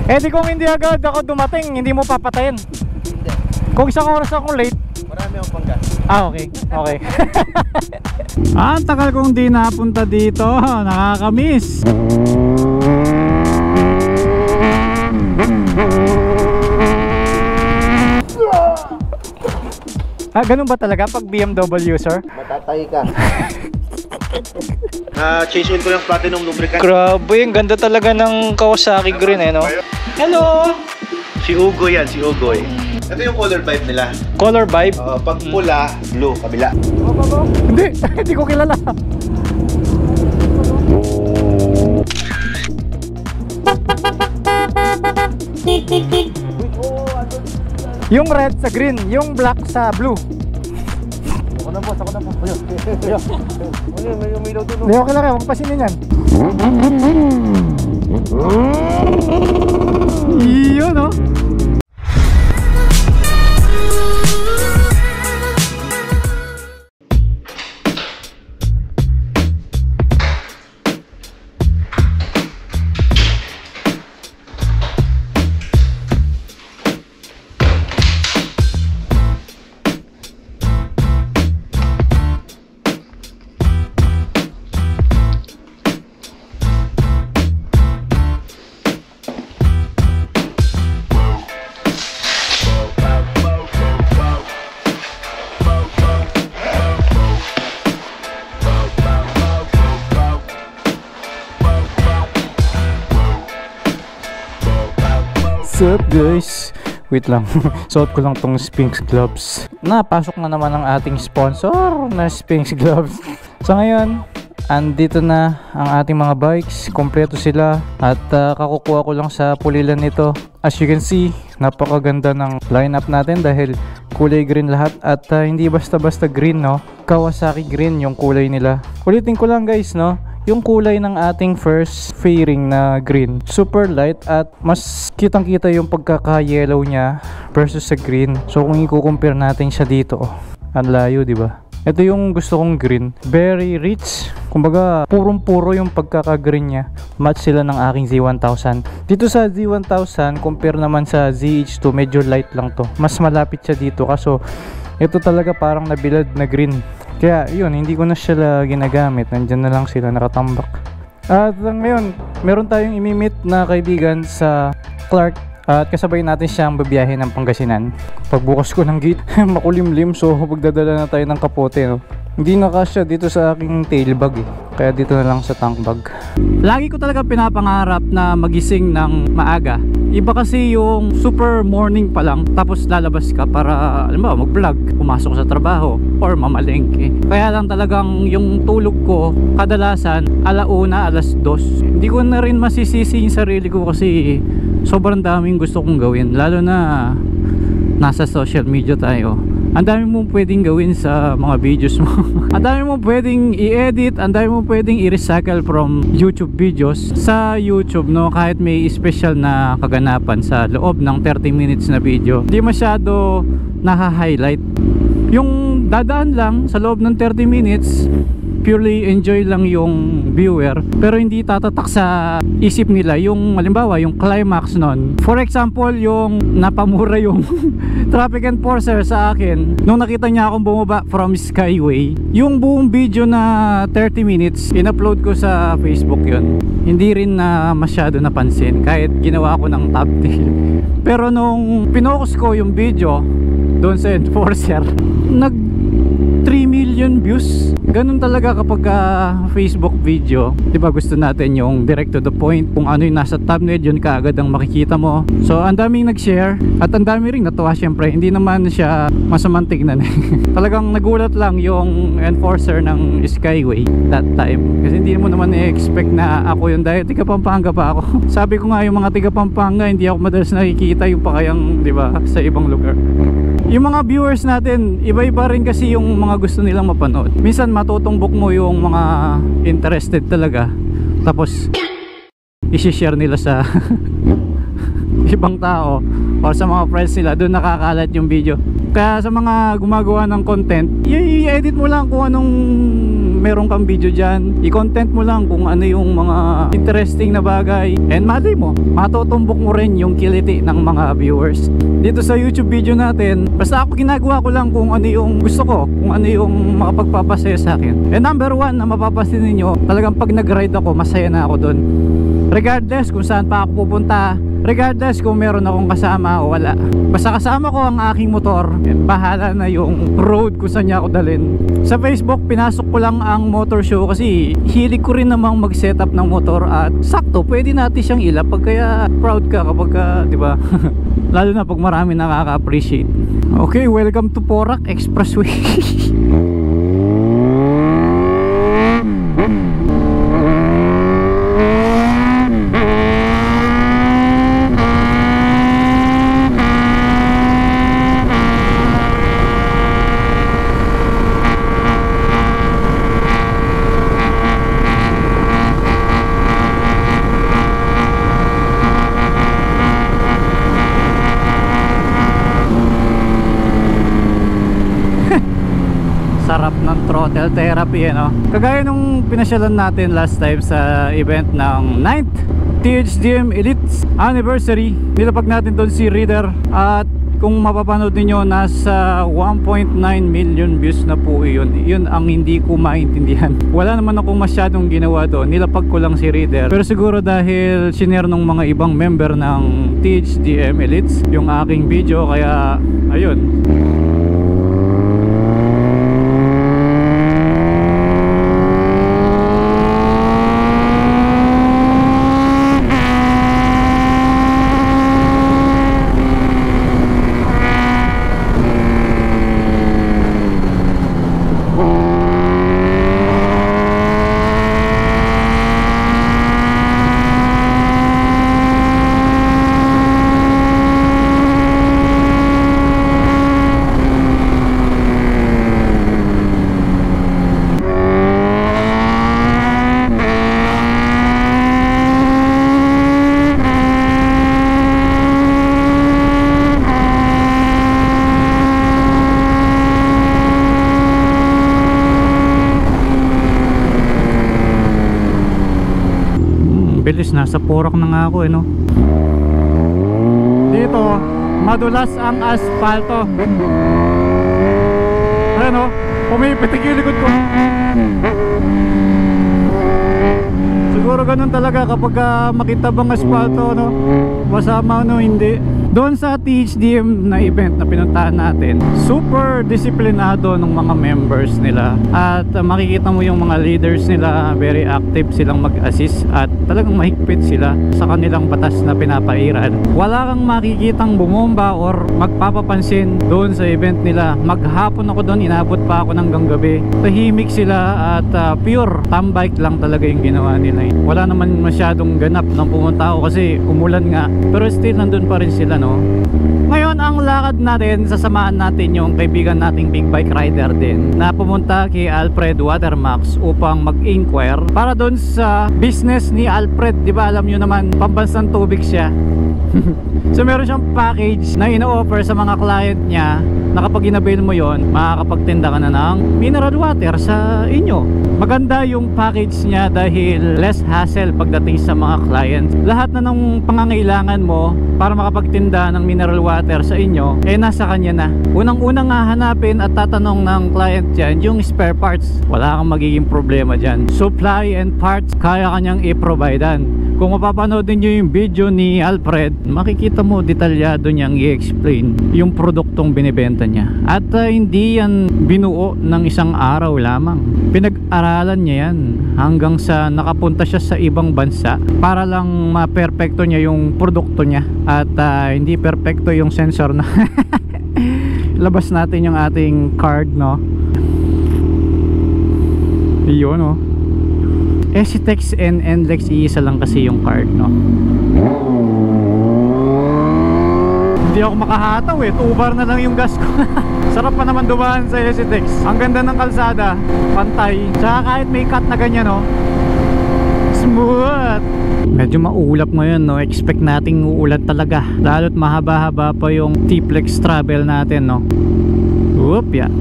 Eh di kung hindi agad ako dumating, hindi mo papatayin? Hindi. Kung isang oras akong late, Marami akong panggas. okay. Okay. Ang tagal kong di napunta dito. Nakakamiss. Ganun ba talaga pag BMW, sir? Matatay ka. Change oil ko yung platinum lubricant. Grabe, ang ganda talaga ng Kawasaki Green no? Hello! Si Ugoy yan, si Ugoy. Ito yung color vibe nila. Color vibe? Pag pula, blue, kabila. Hindi, hindi ko kilala. Yung red sa green, yung black sa blue. Ako na boss, ako na boss. May umilaw doon. Hindi, okay lang yan, huwag pasinin yan. Iyo no? What's up guys? Wait lang, suot ko lang tong Sphinx gloves. Napasok na naman ang ating sponsor na Sphinx gloves. So ngayon, andito na ang ating mga bikes. Kompleto sila at kakukuha ko lang sa pulilan nito. As you can see, napakaganda ng lineup natin dahil kulay green lahat at hindi basta-basta green no. Kawasaki green yung kulay nila. Ulitin ko lang guys no, yung kulay ng ating first fairing na green, super light at mas kitang kita yung pagkaka-yellow niya versus sa green. So kung i-compare natin siya dito, ang layo, di ba? Ito yung gusto kong green, very rich. Kumbaga, purong-puro yung pagkaka-green niya. Match sila ng aking Z1000. Dito sa Z1000, compare naman sa ZH2, medyo light lang to. Mas malapit siya dito kaso ito talaga parang nabilad na green. Kaya yun, hindi ko na sila ginagamit. Nandyan na lang sila nakatambak. At ngayon, meron tayong imimit na kaibigan sa Clark. At kasabay natin siyang babiyahe ng Pangasinan. Pagbukas ko ng gate, makulimlim. So pagdadala na tayo ng kapote no? Hindi na kasya dito sa aking tail bag eh. Kaya dito na lang sa tank bag. Lagi ko talaga pinapangarap na magising ng maaga. Iba kasi yung super morning pa lang tapos lalabas ka para alam mo mag-vlog, pumasok sa trabaho or mamalengke. Kaya lang talagang yung tulog ko kadalasan 1:00, 2:00. Hindi ko na rin masisisi yung sarili ko kasi sobrang daming gusto kong gawin, lalo na nasa social media tayo. Ang dami mong pwedeng gawin sa mga videos mo. Ang dami mong pwedeng i-edit, ang dami mong pwedeng i-recycle from YouTube videos sa YouTube no, kahit may special na kaganapan sa loob ng 30 minutes na video. Hindi masyado naha-highlight. Yung dadaan lang sa loob ng 30 minutes, purely enjoy lang yung viewer pero hindi tatatak sa isip nila yung halimbawa yung climax nun. For example, yung napamura yung traffic enforcer sa akin nung nakita niya akong bumaba from Skyway. Yung buong video na 30 minutes in-upload ko sa Facebook yun. Hindi rin na masyado napansin kahit ginawa ko ng thumbnail. Pero nung pinokus ko yung video doon sa enforcer, nag 3 million views. Ganun talaga kapag Facebook video, di ba gusto natin yung direct to the point, kung ano yung nasa thumbnail yun kaagad ang makikita mo. So ang daming nag-share at ang dami ring natuwa. Syempre hindi naman siya masamang tignan talagang nagulat lang yung enforcer ng Skyway that time kasi hindi mo naman i-expect na ako yun dahil tiga Pampanga pa ako. Sabi ko nga yung mga tiga Pampanga hindi ako madalas nakikita yung pakayang di ba sa ibang lugar. Yung mga viewers natin, iba-iba rin kasi yung mga gusto nilang mapanood. Minsan matutumbok mo yung mga interested talaga. Tapos i-share nila sa ibang tao or sa mga friends nila, doon nakakalat yung video. Kaya sa mga gumagawa ng content, i-edit mo lang kung anong meron kang video dyan, i-content mo lang kung ano yung mga interesting na bagay, and malay mo, matutumbok mo rin yung kiliti ng mga viewers. Dito sa YouTube video natin, basta ako ginagawa ko lang kung ano yung gusto ko, kung ano yung makapagpapasaya sa akin. And number one na mapapasin ninyo, talagang pag nag-ride ako, masaya na ako dun. Regardless kung saan pa ako pupunta, regardless kung meron akong kasama o wala, basta kasama ko ang aking motor, bahala na yung road kung saan niya ako dalhin. Sa Facebook, pinasok ko lang ang motor show kasi hilig ko rin namang mag-setup ng motor, at sakto, pwede natin siyang ilap pag kaya proud ka kapag di ba? Lalo na pag marami nakaka-appreciate. Okay, welcome to Porac Expressway. Sarap ng throttle therapy, no? Kagaya nung pinasyalan natin last time sa event ng 9th THDM Elites Anniversary. Nilapag natin doon si Reader, at kung mapapanood niyo, nasa 1.9 million views na po yun. Yun ang hindi ko maintindihan. Wala naman ako masyadong ginawa doon, nilapag ko lang si Reader. Pero siguro dahil sinare ng mga ibang member ng THDM Elites yung aking video, kaya ayun. Bilis, nasa Porac na nga ako, no? Dito madulas ang asfalto. Ayan, pumipitik yung likod ko. Siguro ganun talaga kapag makita bang asfalto, no? Masama, no? Hindi. Doon sa THDM na event na pinuntahan natin, super disiplinado ng mga members nila, at makikita mo yung mga leaders nila, very active silang mag-assist, at talagang mahigpit sila sa kanilang batas na pinapairal. Wala kang makikitang bumomba or magpapapansin doon sa event nila. Maghapon ako doon, inabot pa ako ng gabi. Tahimik sila, at pure tambike lang talaga yung ginawa nila. Wala naman masyadong ganap nang pumunta ako kasi umulan nga, pero still nandun pa rin sila, no? Ngayon, ang lakad natin, sasamahan natin yung kaibigan nating big bike rider din na pumunta kay Alfred Watermax upang mag-inquire para doon sa business ni Alfred. Di ba alam nyo naman, pambansang tubig siya. So meron siyang package na ino-offer sa mga client niya na kapag inabail mo yon, makakapagtinda ka na ng mineral water sa inyo. Maganda yung package niya dahil less hassle pagdating sa mga clients. Lahat na ng pangangailangan mo para makapagtinda ng mineral water sa inyo, nasa kanya na. Unang-unang hahanapin at tatanong ng client dyan yung spare parts. Wala kang magiging problema dyan. Supply and parts, kaya kanyang i-providean. Kung mapapanood nyo yung video ni Alfred, makikita mo detalyado niyang i-explain yung produktong binibenta niya. At hindi yan binuo ng isang araw lamang. Pinag-aralan niya yan hanggang sa nakapunta siya sa ibang bansa para lang ma-perfecto niya yung produkto niya. At hindi perfecto yung sensor na labas natin yung ating card, no? Iyon, no? Esitex and Enlex, iisa lang kasi yung card, no? Hindi ako makahataw, 2 bar na lang yung gas ko. Sarap pa naman dumaan sa Esitex. Ang ganda ng kalsada, pantay. Tsaka kahit may cut na ganyan, no? Smooth. Medyo maulap ngayon, no? Expect nating uulan talaga. Lalo't mahaba-haba pa yung T-Flex travel natin, no? Whoop, yeah.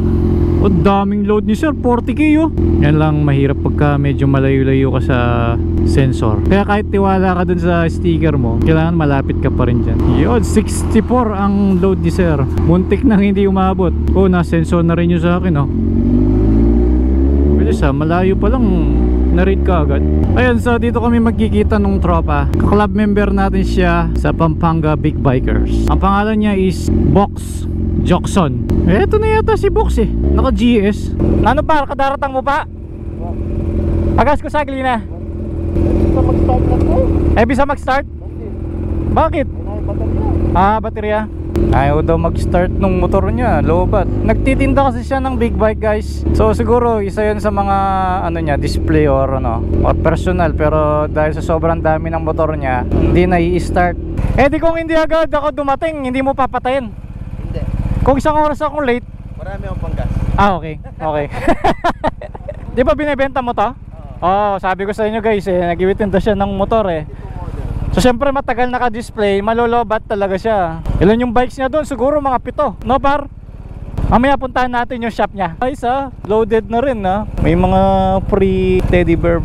O, daming load ni sir, 40k oh. Yan lang mahirap pagka medyo malayo-layo ka sa sensor. Kaya kahit tiwala ka dun sa sticker mo, kailangan malapit ka pa rin dyan. Yun, 64 ang load ni sir. Muntik nang hindi umabot. Oh, na-sensor na rin yun sa akin oh. Bilis ah, malayo pa lang na-read ka agad. Ayun, so dito kami magkikita nung tropa. Club member natin siya sa Pampanga Big Bikers. Ang pangalan niya is Box Jackson. Eto na yata si Box eh. Naka GS. Ano pa? Kadaratang mo pa? Agas ko sagli na. Bisa mag-start na to. Bisa mag-start? Bakit? Ay, baterya. Baterya. Ayaw daw mag-start nung motor niya. Lobat. Nagtitinda kasi siya ng big bike guys. So siguro isa yun sa mga ano niya, display or ano, or personal. Pero dahil sa sobrang dami ng motor niya, hindi na i-start. Eh di kung hindi agad ako dumating, hindi mo papatayin. Hindi. Kung isang oras akong late. Marami akong panggas. Okay. Okay. Di ba binibenta mo to? Oo, sabi ko sa inyo guys eh, nag-iwitinda siya ng motor eh. So syempre matagal naka-display, malolobat talaga siya. Ilan yung bikes niya doon? Siguro mga 7. No par? Mamaya puntahan natin yung shop niya. Guys loaded na rin ha. May mga free teddy bear.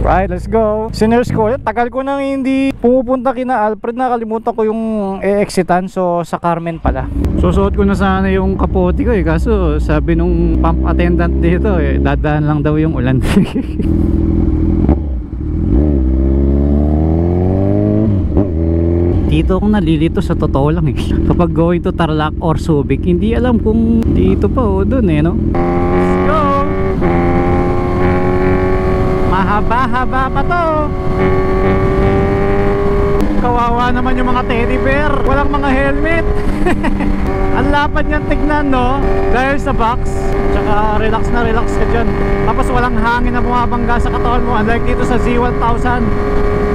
Right, let's go. Sinners ko, tagal ko nang hindi pumupunta kina Alfred. Nakalimutan ko yung e-exitan. So sa Carmen pala. Susuot ko na sana yung kapote ko eh. Kaso sabi nung pump attendant dito eh, dadaan lang daw yung ulan. Dito akong nalilito sa totoo lang eh. Kapag going to Tarlac or Subic, hindi alam kung dito pa o dun eh no. Let's go! Mahaba-haba pa to. Kawawa naman yung mga teddy bear. Walang mga helmet. Ang lapad niyan tignan no. Dahil sa box. Tsaka relax na relax ka dyan. Tapos walang hangin na bumabangga sa katawan mo. Unlike dito sa Z1000,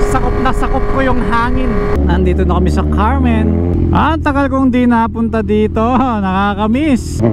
sakop na sakop ko yung hangin. Nandito na kami sa Carmen. Ang tagal kong di napunta dito. Nakakamiss.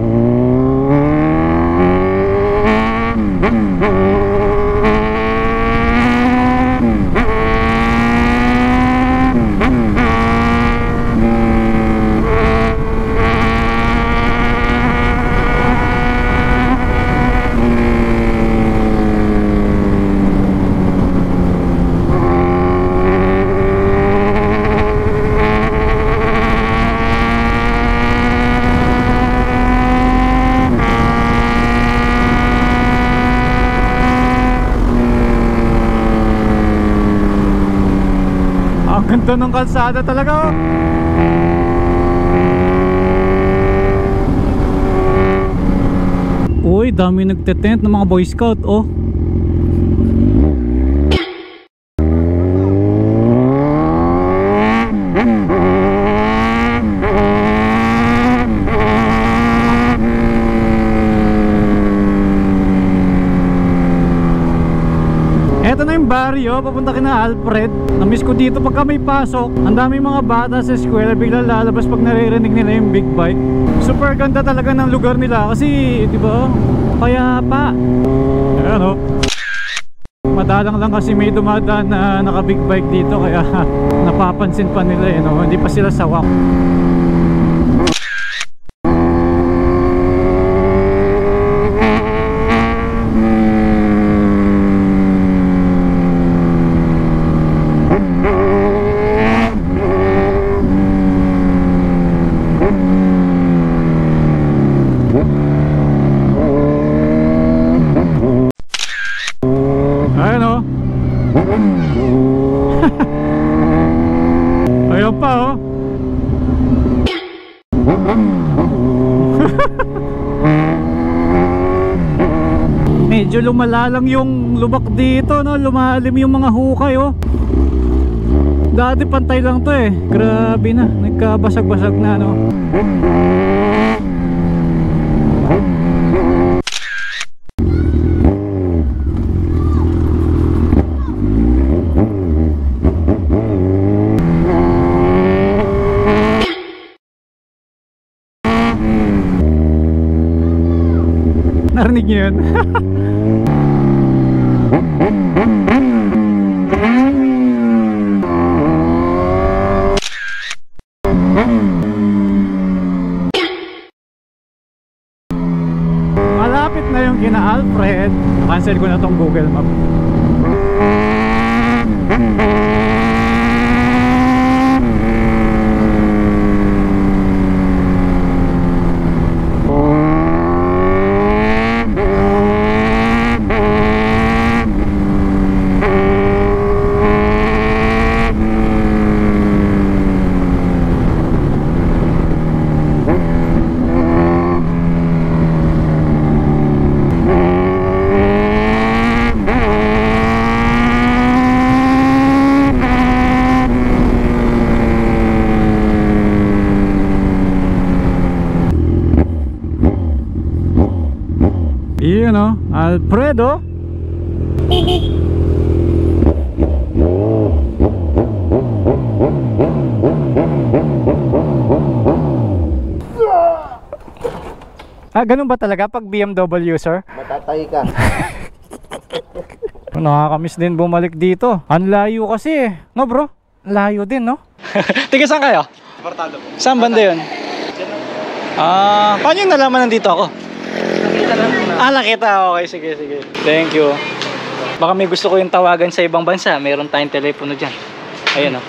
Ganda ng kalsada talaga. Uy, dami nagtetent ng mga Boy Scout oh. Eto na yung barrio, papunta kina Alfred. Namiss ko dito pagka may pasok. Ang daming mga bata sa eskwela, biglang lalabas pag naririnig nila yung big bike. Super ganda talaga ng lugar nila kasi, di ba? Kaya pa. Ayan o. Madalang lang kasi may dumadaan na naka big bike dito kaya napapansin pa nila eh, no? Hindi pa sila sawak. Ayun pa oh. Medyo lumalalang yung lubak dito no, lumalim yung mga hukay oh. Dati pantay lang to eh. Grabe na, nagkabasag-basag na no. Narinig niyo yun? Cancel ko na tong Google Map. Yun o, Alfredo. Ganun ba talaga pag BMW, sir? Matatay ka. Nakakamiss din bumalik dito. Ang layo kasi eh. No bro? Layo din, no? Tiga saan kayo? Apartado po. Saan banda yun? Paano yung nalaman nandito ako? Nakita lang po na. Nakita. Okay, sige, sige. Thank you. Baka may gusto ko yung tawagan sa ibang bansa. Meron tayong telepono dyan. Ayan, oh.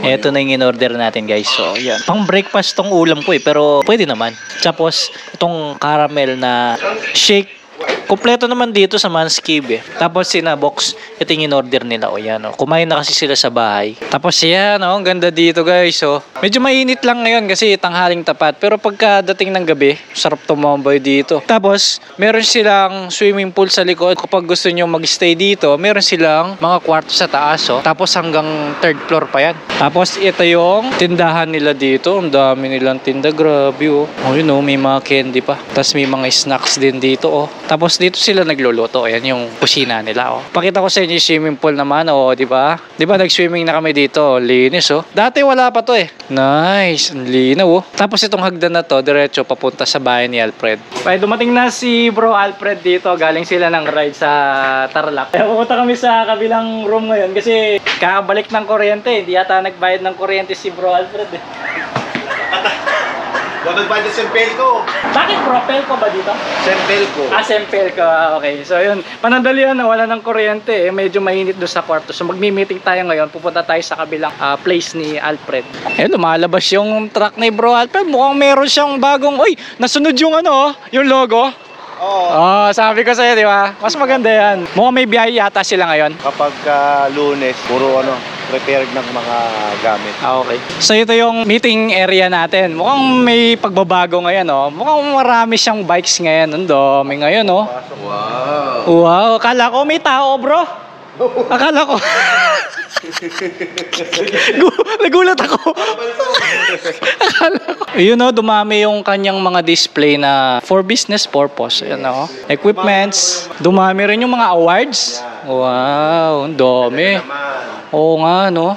Ito na yung in-order natin, guys. So, yan. Pang breakfast tong ulam ko eh, pero pwede naman. Tapos, itong caramel na shake. Kompleto naman dito sa Manskib eh. Tapos sinabox, ito yung in-order nila. O yan, o. Kumain na kasi sila sa bahay. Tapos yan, o. Ang ganda dito, guys. O. Medyo mainit lang ngayon kasi tanghaling tapat. Pero pagkadating ng gabi, sarap tumambay dito. Tapos, meron silang swimming pool sa likod. Kapag gusto nyo mag-stay dito, meron silang mga kwarto sa taas. O. Tapos hanggang third floor pa yan. Tapos ito yung tindahan nila dito. Ang dami nilang tinda. Grabe, o. O yun, o. May mga candy pa. Tapos may mga snacks din dito, o. Tapos dito sila nagluluto. Ayan yung kusina nila, oh. Pakita ko sa inyo yung swimming pool naman, oh, di ba? Di ba nag-swimming na kami dito? Linis, oh. Dati wala pa to eh. Nice, ang linaw, oh. Tapos itong hagdan na to, diretso papunta sa bahay ni Alfred. Ay, dumating na si Bro Alfred dito. Galing sila ng ride sa Tarlac. Kaya pupunta kami sa kabilang room ngayon kasi kakabalik ng kuryente. Hindi yata nagbayad ng kuryente si Bro Alfred eh. Nagbayad sa Sempelco. Bakit bro? Pelco ba dito? Sempelco. Sempelco. Okay. So yun, panandalian na wala ng kuryente eh. Medyo mainit doon sa kwarto. So magmi-meeting tayo ngayon. Pupunta tayo sa kabilang place ni Alfred. Eh, lumalabas yung truck ni Bro Alfred. Mukhang meron siyang bagong, uy, nasunod yung ano, yung logo. Oo. Sabi ko sa'yo, di ba? Mas maganda yan. Mukhang may biyahe yata sila ngayon. Kapag Lunes, puro prepared ng mga gamit. Okay. So ito yung meeting area natin. Mukhang may pagbabago ngayon, oh. Mukhang marami siyang bikes ngayon. Ang dami ngayon, oh. Wow. Wow, akala ko may tao, bro. Akala ko. Nagulat ako. Akala ko. Yun, oh, dumami yung kanyang mga display na for business purpose. Ayan, oh. Equipments. Dumami rin yung mga awards. Wow, ang dami. Oo nga, no?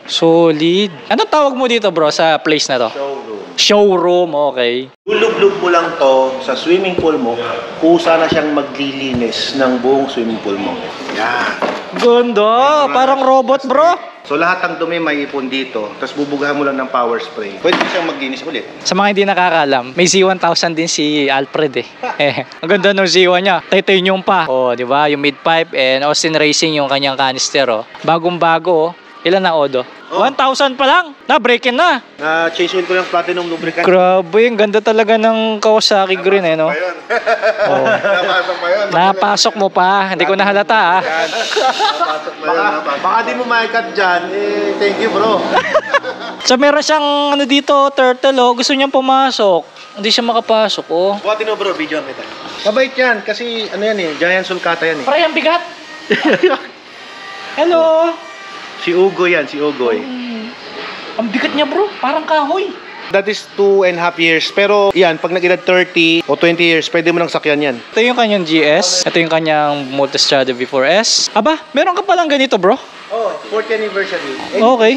Solid. Anong tawag mo dito, bro, sa place na to? Showroom. Showroom, okay. Lulublob mo lang to sa swimming pool mo, kusa na siyang maglilinis ng buong swimming pool mo. Yan. Ganda, parang robot, bro. So lahat ng dumi may ipon dito, tapos bubugahan mo lang ng power spray. Pwede siyang maglinis ulit. Sa mga hindi nakakaalam, may Z1000 din si Alfred eh. Ang ganda ng Z1 niya. Titanium pa. Oh, di ba? Yung mid-pipe and Austin Racing yung kanyang canister, oh. Bagong-bago, oh. Ilan na odo? Oh. 1,000 pa lang. Na-break-in na. Change oil ko yung platinum lubricant. Grabe, ang ganda talaga ng Kawasaki Green, eh, no? Oh. Napasok pa yun. Napasok mo pa. Hindi ko nahalata, ah. Napasok pa yun. Baka di mo maikat dyan. Eh, thank you, bro. So, meron siyang, ano dito, turtle, oh. Gusto niyang pumasok. Hindi siya makapasok, oh. Buhatin mo, bro. Video kita. Mabait yan. Kasi, ano yan eh. Giant sulcata yan eh. Pare, ang bigat. Hello. Si Ugoy yan. Si Ugoy. Ang bigat niya, bro. Parang kahoy. That is 2.5 years. Pero yan, pag nag-edad 30 o 20 years, pwede mo nang sakyan yan. Ito yung kanyang GS. Ito yung kanyang Multistrada V4S. Aba, meron ka palang ganito, bro? Oh, 40th anniversary. Okay.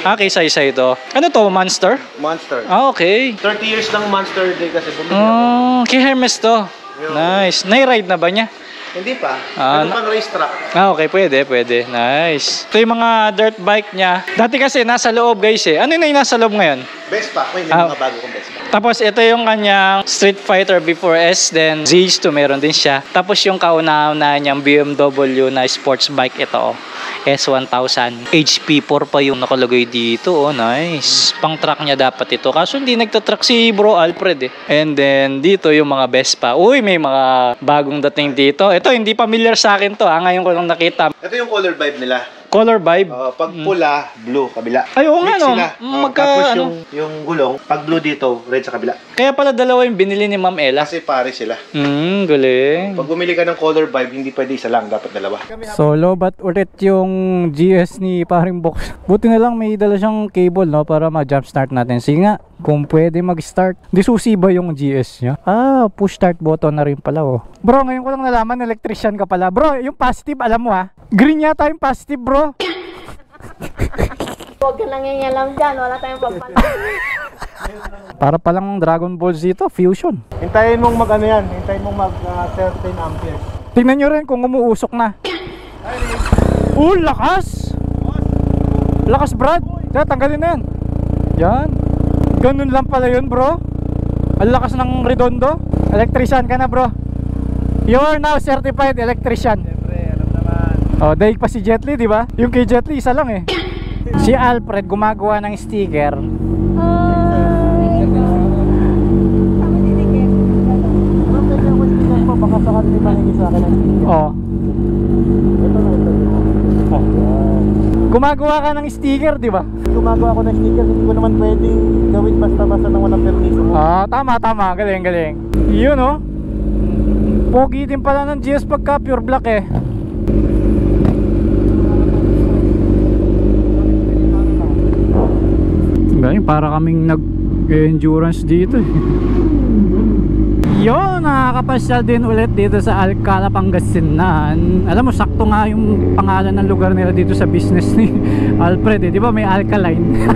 Kaysa-isa ito. Ano to? Monster? Monster. Okay. 30 years ng Monster Day kasi bumili ako. Kay Hermes to. Nice. Nai-ride na ba niya? Hindi pa. Ano pang racetrack? Okay. Pwede. Nice. Ito yung mga dirt bike niya. Dati kasi nasa loob, guys, eh. Ano yung nasa loob ngayon? Vespa. May mga bago kong Vespa. Tapos ito yung kanyang Street Fighter before S, then ZH2 meron din siya. Tapos yung kauna-una niyang BMW na sports bike ito, S1000. HP4 pa yung nakalagay dito. Oh, nice. Pang truck niya dapat ito. Kaso hindi nagtatruck si Bro Alfred eh. And then dito yung mga Vespa. Uy, may mga bagong dating dito. Ito hindi familiar sa akin to. Ngayon ko lang nakita. Ito yung color vibe nila. Color vibe. Pag pula, blue, kabila. Ay, oo nga, Mix no? sila. Magka, Tapos ano? yung gulong, pag blue dito, red sa kabila. Kaya pala dalawa yung binili ni Ma'am Ella. Kasi pare sila. Galing. Pag bumili ka ng color vibe, hindi pwede isa lang, dapat dalawa. Solo but ulit yung GS ni Paring Box. Buti na lang may dala siyang cable, no, para ma-jump start natin. Sige nga, kung pwede mag-start. Di susi ba yung GS niya? Push start button na rin pala, oh. Bro, ngayon ko lang nalaman, electrician ka pala. Bro, yung positive, alam mo ha? Green yata yung positive, bro. Huwag ka nangingialam dyan, wala tayong papala. Para palang Dragon Ball Z to, fusion. Hintayin mong mag-ano yan, hintayin mong mag-13 amperes. Tingnan nyo rin kung umuusok na. Lakas! Lakas, Brad. Kaya tanggalin na yan. Yan. Ganun lang pala yun, bro. Ang lakas ng Redondo. Electrician ka na, bro. You're now certified electrician. Siyempre, alam naman. Daig pa si Jetly, di ba? Yung kay Jetly, isa lang eh. Si Alfred gumagawa ng sticker. Baka sakali may mahingi sa akin ng sticker. Oh. Ito na, ito. Gumagawa ka ng sticker, di ba? Gumagawa ako ng sticker, hindi ko naman pwedeng gawin basta-basta nang walang permiso mo. Tama. Galing. Yun, oh. Pogi din pala ng GS pagka pure black eh. Galing, para kaming nag-endurance dito eh. Yun, nakakapasyal din ulit dito sa Alcala, Pangasinan. Alam mo, sakto nga yung pangalan ng lugar nila dito sa business ni Alfred eh. Di ba may Alkaline?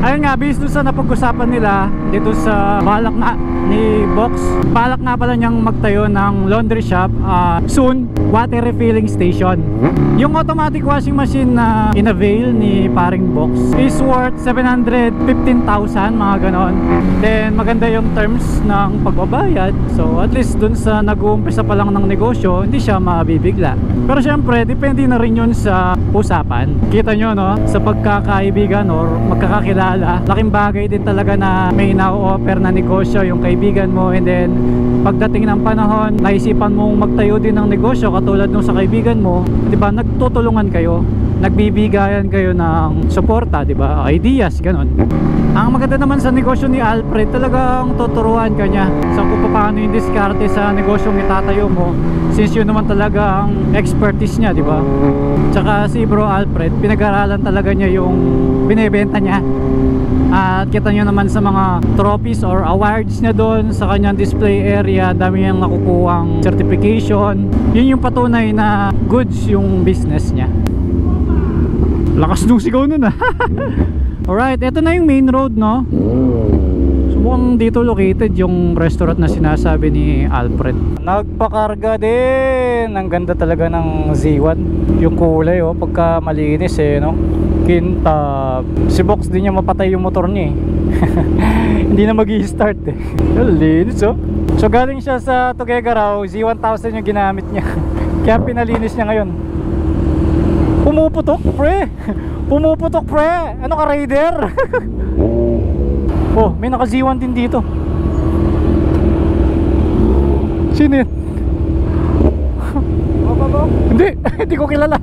Ayun nga, based doon sa napag-usapan nila dito sa balak nga ni Box, balak nga pala niyang magtayo ng laundry shop, soon, water refilling station. Yung automatic washing machine na in-avail ni Paring Box is worth 715,000, mga ganon. Then maganda yung terms ng pagbabayad. So at least dun sa nag-uumpisa pa lang ng negosyo, hindi siya mabibigla. Pero syempre, depende na rin yun sa usapan. Kita nyo, no? Sa pagkakaibigan or magkakakilala, laking bagay din talaga na may na-offer na negosyo yung kaibigan mo, and then pagdating ng panahon, naisipan mong magtayo din ng negosyo katulad nung sa kaibigan mo, di ba? Nagtutulungan kayo, nagbibigayan kayo ng suporta, di ba? Ideas, ganon. Ang maganda naman sa negosyo ni Alfred, talagang tuturuan ka niya sa kung paano yung diskarte sa negosyong itatayo mo, since yun naman talaga ang expertise niya, di ba? Tsaka si Bro Alfred, pinag-aralan talaga niya yung binebenta niya. At kita nyo naman sa mga trophies or awards niya doon sa kanyang display area, dami niyang nakukuhang certification. Yun yung patunay na goods yung business niya. Lakas nung sigaw nun ah. Alright, ito na yung main road, no? Mukhang dito located yung restaurant na sinasabi ni Alfred. Nagpakarga din. Ang ganda talaga ng Z1. Yung kulay, oh, pagka malinis eh, no? Kintab. Si Box din niya mapatay yung motor niya eh. Hindi na mag-i-start eh. Linis, oh. So galing siya sa Tuguegarao, Z1000 yung ginamit niya. Kaya pinalinis niya ngayon. Pumuputok, pre. Pumuputok, pre. Ano ka, Raider? Oh, may naka Z1 din dito. Sino yun? Hindi, hindi ko kilala.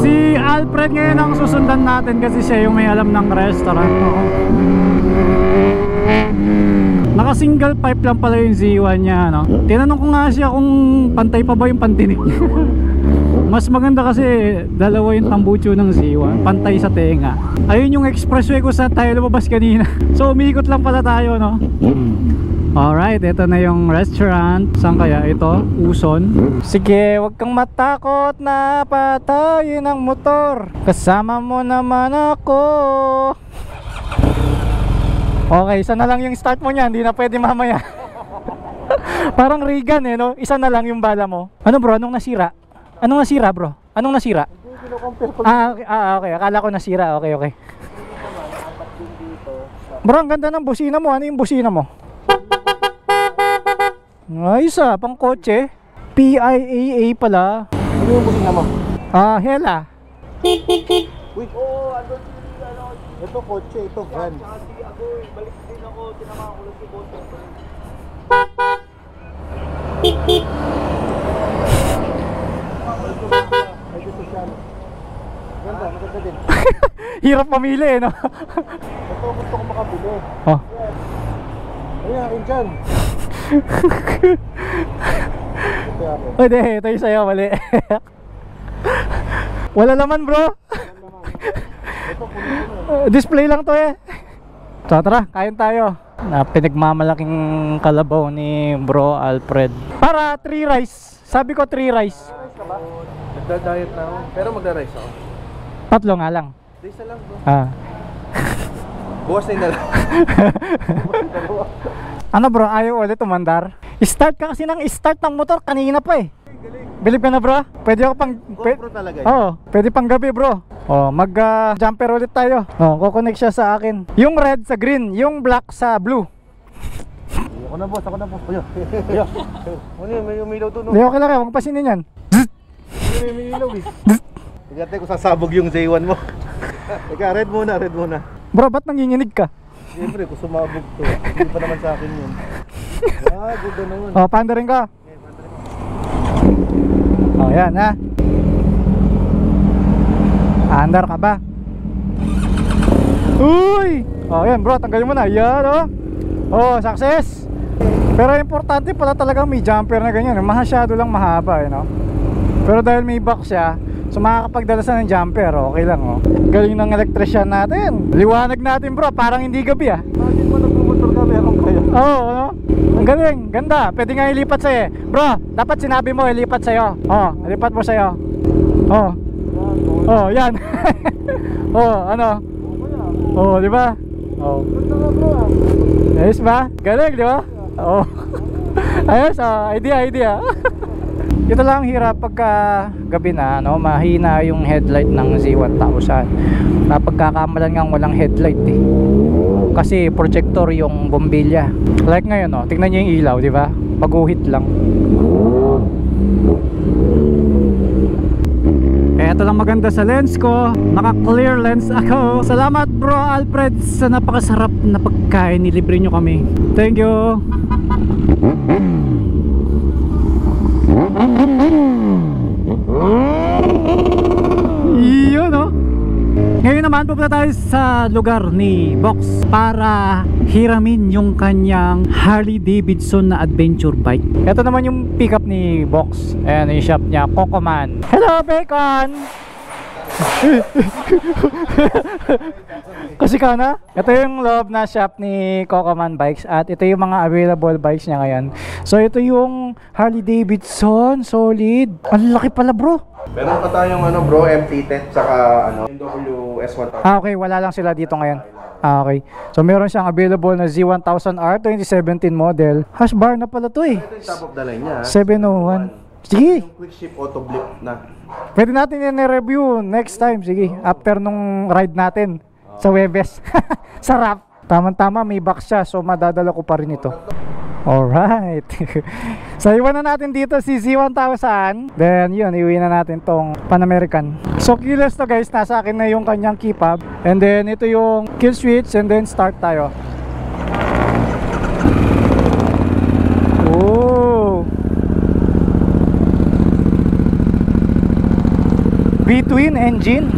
Si Alfred ngayon ang susundan natin kasi siya yung may alam ng restaurant. Naka single pipe lang pala yung Z1 niya, no? Tinanong ko nga siya kung pantay pa ba yung pantinig. Mas maganda kasi dalawa yung tambucho ng Z1, pantay sa tenga. Ayun yung expressway kung saan tayo lumabas kanina. So umiikot lang pala tayo, no? Alright, ito na yung restaurant. Saan kaya ito? Uson. Sige, wag kang matakot na patayin ang motor. Kasama mo naman ako. Okay, isa na lang yung start mo niyan. Hindi na pwede mamaya. Parang Reagan eh, no? Isa na lang yung bala mo. Ano bro? Anong nasira? Anong nasira bro? Anong nasira? Okay. Okay. Akala ko nasira. Okay, okay. Bro, ang ganda ng busina mo. Ano yung busina mo? Ayos ah, pang kotse. PIAA pala. Ano yung busina mo? Hela. Uy, ano, ito kotse, ito van. Balik din ako, tinama ko lang si Boto. Ganda, maganda din. Hirap mamili eh, no? Ito gusto ko makabili. Oh. Ay, akin dyan. Hindi, ito yung sa'yo, mali. Wala naman bro. Display lang to eh. So tara, kain tayo. Pinagmamalaking kalabaw ni Bro Alfred. Para 3 rice. Sabi ko 3 rice. Nagda-diet na ako, pero magda-rice ako. 3 nga lang. Isa lang bro. Bukas na yung dalawa. Ano bro, ayaw ulit umandar? Start ka kasi ng start ng motor kanina pa eh. Bilib ka na bro? Pwede ako pang... GoPro talaga yun. Oo, pwede pang gabi bro. Mag jumper ulit tayo. Kukonek siya sa akin. Yung red sa green, yung black sa blue. Ako na boss. Ayan. May umilaw doon. Hindi, okay lang kayo, huwag pasinin yan. May umilaw eh. Tigate ko sasabog yung J1 mo. Ika, red muna. Bro, ba't nanginginig ka? Siyempre, kung sumabog to, hindi pa naman sa akin yun. Good na yun. Panda rin ka. Yan ha. Andar ka ba? Uy! Yan bro, tanggalin mo na. Yan success. Pero importante pala talagang may jumper na ganyan. Masyado lang mahaba no? Pero dahil may box siya, so makakapagdala sa ng jumper. Okay lang Galing ng electrician natin. Liwanag natin bro, parang hindi gabi Bakit mo nagmumotor ka, meron kaya? no? Ang galing, ganda. Pwede nga ilipat sa'yo Bro, dapat sinabi mo ilipat sa'yo. Ilipat mo sa'yo. Yan. Ano? Di ba? Ayos ba? Galing, di ba? Ayos, idea. Ito lang ang hirap pagka gabi na, mahina yung headlight ng Z1000. Napagkakamalan nga walang headlight eh. Kasi projector yung bombilya. Like ngayon tingnan niyo yung ilaw, di ba? Paguhit lang. Ito lang maganda sa lens ko, naka-clear lens ako. Salamat Bro Alfred sa napakasarap na pagkain, nilibre nyo kami. Thank you. Yun Ngayon naman pupunta tayo sa lugar ni Box para hiramin yung kanyang Harley Davidson na adventure bike. Ito naman yung pickup ni Box. Ayan yung shop niya, Cocoman. Hello Bacon! Kasi ka na? Ito yung loob na shop ni Cocoman Bikes. At ito yung mga available bikes niya ngayon. So ito yung Harley Davidson. Solid. Ang laki pala bro. Meron pa tayong bro, MT-10 tsaka NW S1000. Okay, wala lang sila dito ngayon. Okay. So meron siyang available na Z1000R 2017 model. Hash bar na pala to eh. Ito yung top of the line niya. 701. Sige. Yung quick ship auto blip na. Pwede natin yan i-review next time. Sige, after nung ride natin sa Webes. Sarap. Tama-tama may box siya, so madadala ko pa rin ito. Alright. So iwan na natin dito si Z1000. Then yun, iuwi na natin tong Pan American. So keyless to guys, nasa akin na yung kanyang key fob. And then ito yung kill switch, and then start tayo. Oh, V-twin engine.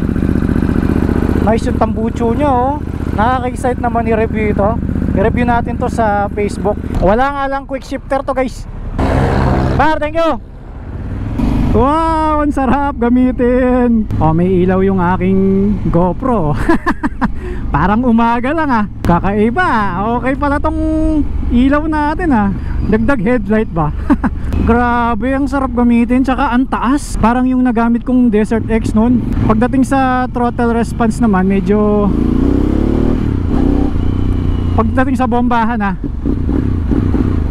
Nice yung tambucho nya Nakaka-excite naman i-review ito. I-review natin to sa Facebook. Wala nga lang quick shifter to guys. Bar, thank you. Wow, ang sarap gamitin. May ilaw yung aking GoPro. Parang umaga lang Kakaiba. Okay pala tong ilaw natin Dagdag headlight ba? Grabe, ang sarap gamitin. Tsaka ang taas. Parang yung nagamit kong Desert X noon. Pagdating sa throttle response naman, medyo... Pagdating sa bombahan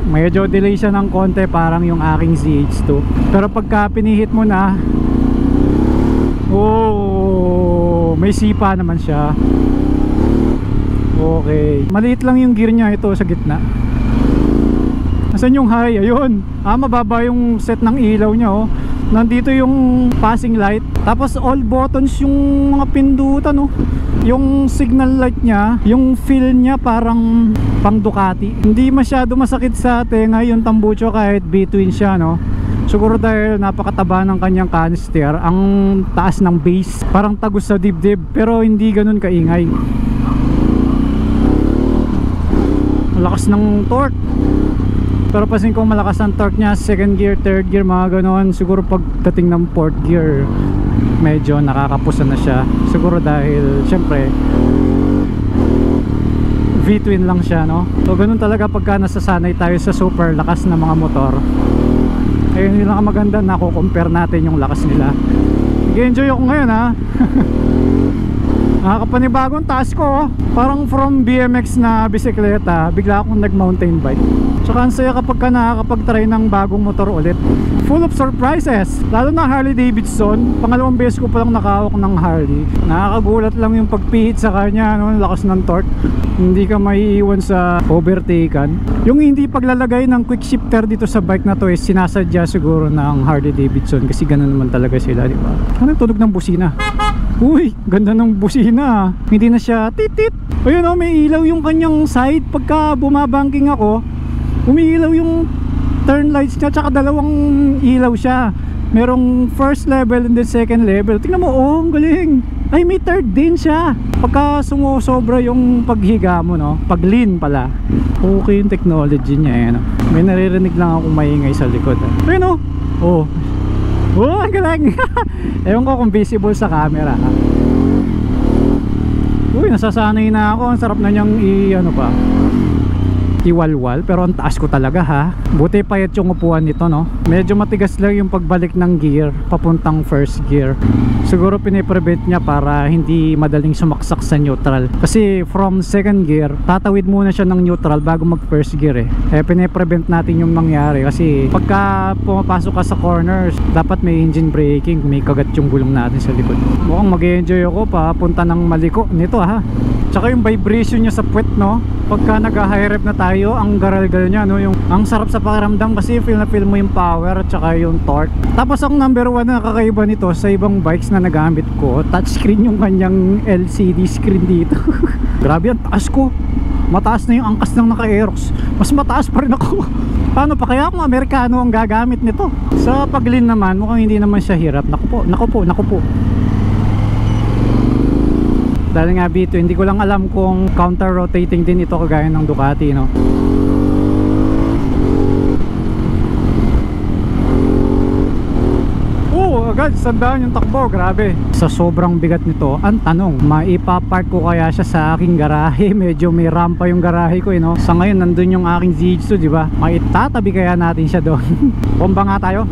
Medyo delay siya ng konti, parang yung aking ZH2. Pero pagka pinihit mo na, oh, may sipa naman siya. Okay, maliit lang yung gear niya ito sa gitna. Nasaan yung high? Ayun. Mababa yung set ng ilaw niya, oh. Nandito yung passing light. Tapos all buttons yung mga pindutan, oh. Yung signal light niya, yung feel niya parang pang Ducati. Hindi masyado masakit sa tenga yung tambucho kahit between siya, no. Siguro dahil napakataba ng kanyang canister, ang taas ng base, parang tagos sa dibdib, pero hindi ganun kaingay. Malakas ng torque. Pero pasin ko malakas ang torque niya, second gear, third gear, mga ganoon. Siguro pagdating ng fourth gear, medyo nakakapusa na siya. Siguro dahil syempre V-twin lang siya, no? So ganun talaga pagka nasasanay tayo sa super lakas na mga motor. Ayun yung lang maganda, nako-compare natin yung lakas nila. Nag-enjoy ako ngayon, ha. Nakakapanibagong task ko, oh. Parang from BMX na bisikleta, bigla akong nag-mountain bike. Tsaka ang saya kapag ka nakakapag-try ng bagong motor ulit. Full of surprises. Lalo na Harley Davidson. Pangalawang beses ko palang nakahawak ng Harley. Nakakagulat lang yung pagpihit sa kanya, no? Lakas ng torque. Hindi ka maiiwan sa overtaken. Yung hindi paglalagay ng quick shifter dito sa bike na to is sinasadya siguro ng Harley Davidson. Kasi ganun naman talaga sila, di ba? Ano yung tunog ng busina? Uy, ganda ng busina. Hindi na siya titit. Ayun, oh, may ilaw yung kanyang side. Pagka bumabangking ako, umiilaw yung turn lights niya, tsaka dalawang ilaw siya. Merong first level and then second level. Tingnan mo, oh, ang galing. Ay, may third din siya. Pagka sumusobra yung paghiga mo, no? Pag-lean pala. Okay yung technology niya, eh, no? May naririnig lang akong maingay sa likod, eh. Ayun, oh. Oh. Oh, ang galing. Ewan ko kung visible sa camera, ha? Uy, nasasanay na ako. Ang sarap na niyang ano pa, iwalwal, pero ang taas ko talaga, ha. Buti payat yung upuan nito, no. Medyo matigas lang yung pagbalik ng gear papuntang first gear. Siguro piniprevent niya para hindi madaling sumaksak sa neutral. Kasi from second gear, tatawid muna siya ng neutral bago mag first gear, eh. Piniprevent natin yung mangyari kasi pagka pumapasok ka sa corners, dapat may engine braking, may kagat yung gulong natin sa likod. Mukhang mag-enjoy ako papunta ng maliko nito, ha. Tsaka yung vibration niya sa puwet, no. Pagka nag-high rep na tayo, ang garal-gal niya, no, yung ang sarap sa pakiramdam kasi feel na feel mo yung power at saka yung torque. Tapos ang number 1 na kakaiba nito sa ibang bikes na nagamit ko, touchscreen yung kanyang LCD screen dito. Grabe, ang taas ko. Mataas na yung angkas ng naka-Aerox. Mas mataas pa rin ako. Paano pa kaya kung Amerikano ang gagamit nito? Sa pag-lean naman, mukhang hindi naman siya hirap. Naku po. Dahil nga B2, hindi ko lang alam kung counter rotating din ito kagaya ng Ducati, no. Agad, sandaan yung takbo, grabe. Sa sobrang bigat nito, ang tanong, maipapark ko kaya siya sa aking garahe? Medyo may rampa yung garahe ko, no. Sa ngayon, nandun yung aking ZH2, di ba? Maitatabi kaya natin siya doon. Bomba nga tayo.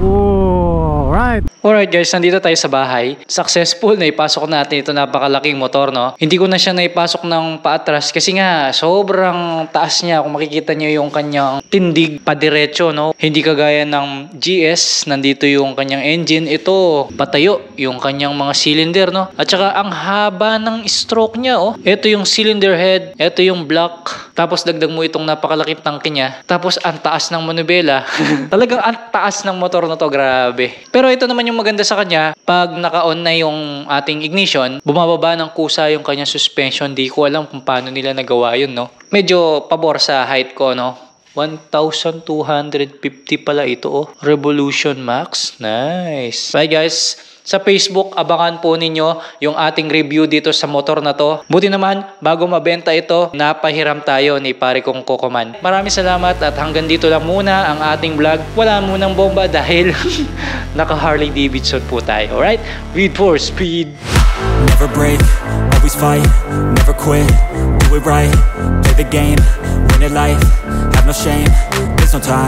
Oh, right. Alright guys, nandito tayo sa bahay. Successful na ipasok natin ito napakalaking motor, no? Hindi ko na siya naipasok ng paatras kasi nga sobrang taas niya. Kung makikita niyo yung kanyang tindig padiretso, no? Hindi kagaya ng GS, nandito yung kanyang engine. Ito, patayo yung kanyang mga cylinder, no? At saka ang haba ng stroke niya, oh. Ito yung cylinder head, ito yung block. Tapos dagdag mo itong napakalaking tangke niya. Tapos ang taas ng manubela. Talagang ang taas ng motor na to, grabe. Pero ito naman yung maganda sa kanya, pag naka-on na yung ating ignition, bumababa ng kusa yung kanyang suspension. Di ko alam kung paano nila nagawa yun, no? Medyo pabor sa height ko, no? 1,250 pala ito, oh. Revolution Max. Nice. Bye guys. Sa Facebook, abangan po ninyo yung ating review dito sa motor na to. Buti naman, bago mabenta ito, napahiram tayo ni pare kong Kokoman. Maraming salamat at hanggang dito lang muna ang ating vlog. Wala munang bomba dahil naka Harley Davidson po tayo. Alright? Read for speed! Never break, always fight, never quit, do it right, play the game, win it life, have no shame, there's no time.